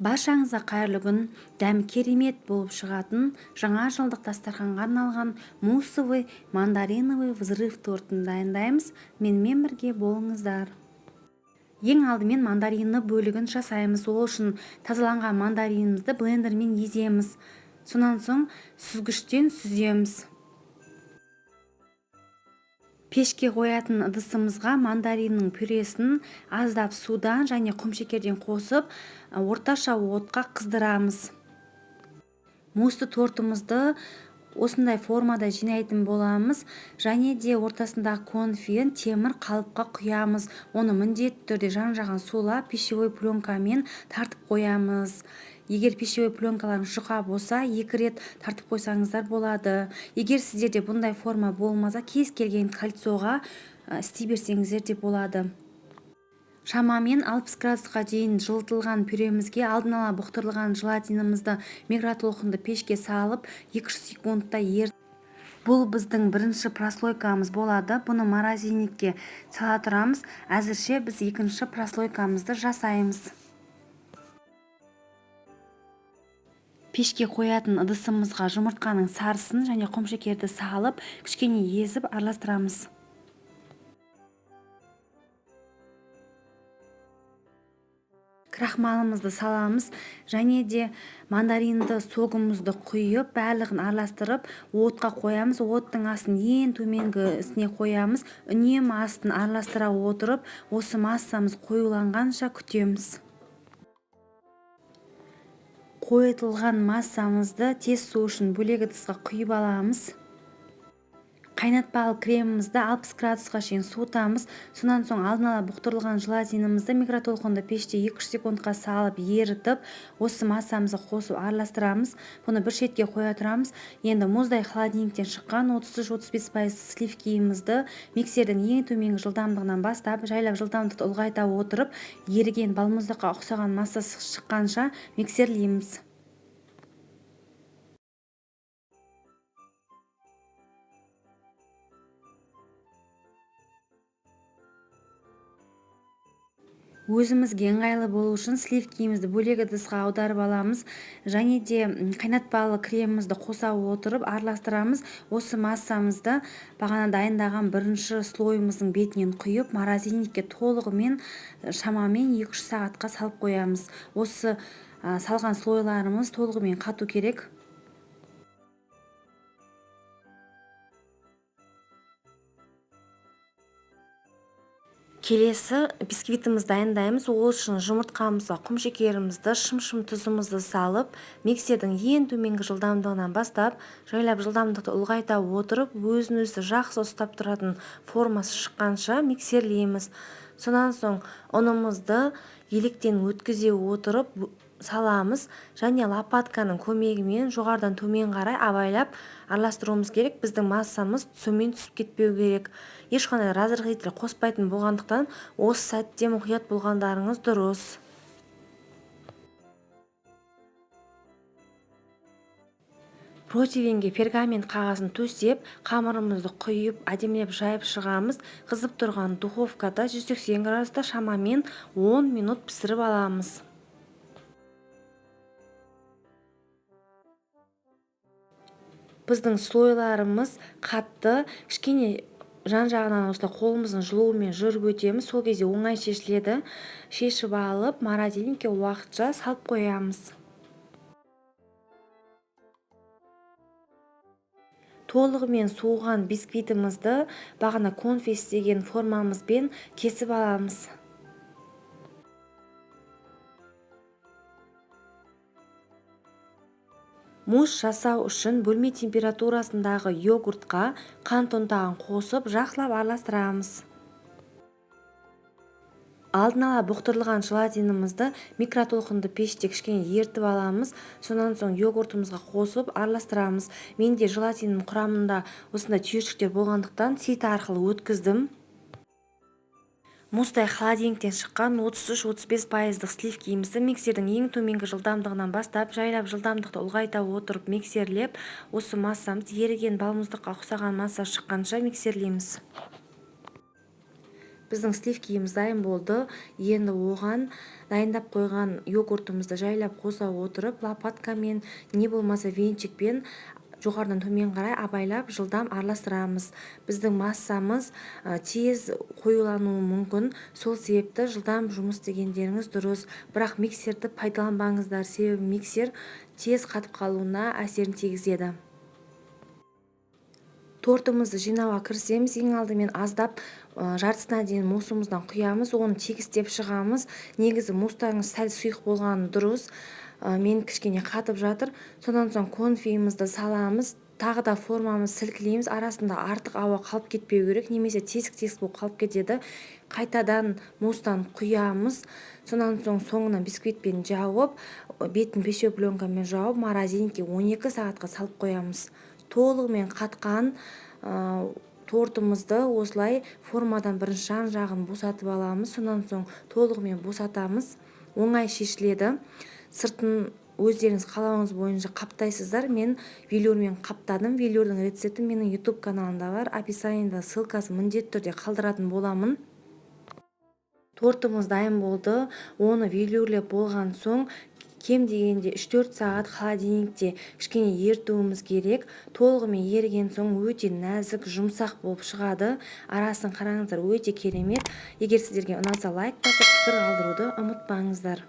Баршаңызға қайырлы күн. Дәм керемет болып шығатын жаңа жылдық дастарханға арналған муссовый мандариновый взрыв тортын дайындаймыз. Менімен бірге болыңыздар. Ең алдымен мандаринні бөлігін жасаймыз. Ол үшін тазаланған мандаринімізді блендермен еземіз. Сонан соң сүзгіштен сүземіз. Пешке қоятын ыдысымызға мандариннің пюресін аздап судан және құмшекерден қосып, орташа отқа қыздырамыз. Мусты тортымызды осындай формада жинайтын боламыз, және де ортасындағы конфиін темір қалыпқа құямыз. Оны міндетті түрде жан-жағын сулап, пищевой пленкамен тартып қоямыз. Егер пищевой пленкаларың жұқа болса, 2 рет тартып қойсаңыздар болады. Егер сіздерде бұндай форма болмаса, кез келген кольцоға істей берсеңіздер де болады. Шамамен 60 градусқа дейін жылытылған пюремізге алдын ала бұқтырылған желатинімізді микротолқынды пешке салып 2 секундта ерітіп. Бұл біздің бірінші прослойкамыз болады. Бұны морозильникке сала тұрамыз. Әзірше біз екінші прослойкамызды жасаймыз. Пешке қоятын ыдысымызға жұмыртқаның сарысын және құмшекерді салып, кішкене езіп араластырамыз. Крахмалымызды саламыз, және де мандаринді согымызды құйып, барлығын араластырып, отқа қоямыз. Оттың астын ең төменгісіне қоямыз. Үнемі астын араластыра отырып, осы массамыз қоюланғанша күтеміз. Қойытылған массамызды тез су үшін бөлек ыдысқа құйып аламыз. Қайнатпалы кремімізді 60 градусқа шейін суытамыз. Сонан соң алдын ала бұқтырылған желатинімізді микротолқынды пеште 2 секундқа салып ерітіп, осы массамызға қосып араластырамыз. Бұны бір шетке қоя тұрамыз. Енді мұздай холодильниктен шыққан 33-35% сливкиімізді миксердің ең төменгі жылдамдығынан бастап, жайлап жылдамдықты ұлғайта отырып, еріген балмұздаққа ұқсаған массасы шыққанша миксерлейміз. Өзімізге ыңғайлы болу үшін сливкиімізді бөлек ыдысқа аударып аламыз, және де қайнатпалы кремімізді қоса отырып араластырамыз. Осы массамызды бағана дайындаған бірінші слойымыздың бетінен құйып, морозильникке толығымен шамамен 2-3 сағатқа салып қоямыз. Осы салған слойларымыз толығымен қату керек. Келесі бисквитімізді дайындаймыз. Ол үшін жұмыртқамызға құмшекерімізді, шым-шым тұзымызды салып, миксердің ең төменгі жылдамдығынан бастап, жайлап жылдамдықты ұлғайта отырып, өзін-өзі жақсы ұстап тұратын формасы шыққанша миксерлейміз. Сонан соң ұнымызды електен өткізе отырып саламыз, және лопатканың көмегімен жоғарыдан төмен қарай абайлап араластыруымыз керек. Біздің массамыз төмен түсіп кетпеу керек. Ешқандай разрыхлитель қоспайтын болғандықтан, осы сәтте мұқият болғандарыңыз дұрыс. Противенге пергамент қағазын төсеп, қамырымызды құйып, әдемілеп жайып шығамыз. Қызып тұрған духовкада 180 градуста шамамен 10 минут пісіріп аламыз. Біздің слойларымыз қатты, кішкене жан-жағынан осылай қолымыздың жылуымен жүріп өтеміз. Сол кезде оңай шешіледі. Шешіп алып, морозильникке уақытша салып қоямыз. Толығымен суыған бисквитімізді бағана конфес деген формамызбен кесіп аламыз. Мусс жасау үшін бөлме температурасындағы йогуртқа қант ұнтағын қосып, жақсылап араластырамыз. Алдын ала бұқтырылған желатинімізді микротолқынды пеште кішкене ерітіп аламыз. Сонан соң йогуртымызға қосып араластырамыз. Менде желатиннің құрамында осындай түйіршіктер болғандықтан сит арқылы өткіздім. Мұздай холодильниктен шыққан 33-35% сливкиімізді миксердің ең төменгі жылдамдығынан бастап, жайлап жылдамдықты ұлғайта отырып миксерлеп, осы массамыз еріген балмұздаққа ұқсаған масса шыққанша миксерлейміз. Біздің сливкиіміз дайын болды. Енді оған дайындап қойған йогуртымызды жайлап қоса отырып, лопаткамен не болмаса венчикпен жоғарыдан төмен қарай абайлап жылдам араластырамыз. Біздің массамыз тез қоюлануы мүмкін. Сол себепті жылдам жұмыс істегендеріңіз дұрыс. Бірақ миксерді пайдаланбаңыздар, себебі миксер тез қатып қалуына әсерін тигізеді. Тортымызды жинауға кірісеміз. Ең алдымен аздап жартысына дейін мусымыздан құямыз, оны тегістеп шығамыз. Негізі мустарыңыз сәл сұйық болғаны дұрыс. Мен кішкене қатып жатыр. Содан соң конфиімізді саламыз. Тағы да формамыз сілкілейміз. Арасында артық ауа қалып кетпеу керек, немесе тесік-тесік болып қалып кетеді. Қайтадан мустан құямыз. Сонан соң соңынан бисквитпен жауып, бетін пеше пленкамен жауып, морозилькеге 12 сағатқа салып қоямыз. Толығымен қатқан тортымызды осылай формадан бірінші жан-жағын босатып аламыз. Сонан соң толығымен босатамыз. Оңай шешіледі. Сыртын өздеріңіз қалауыңыз бойынша қаптайсыздар. Мен велюрмен қаптадым. Велюрдің рецепті менің YouTube каналымда бар. Описаниеда ссылкасын міндетті түрде қалдыратын боламын. Тортымыз дайын болды. Оны велюрлеп болған соң кем дегенде 3-4 сағат холодильникте кішкене ертуіміз керек. Толығымен еріген соң өте нәзік, жұмсақ болып шығады. Арасын қараңыздар, өте керемет. Егер сіздерге ұнаса, лайк басып, пікір қалдыруды ұмытпаңыздар.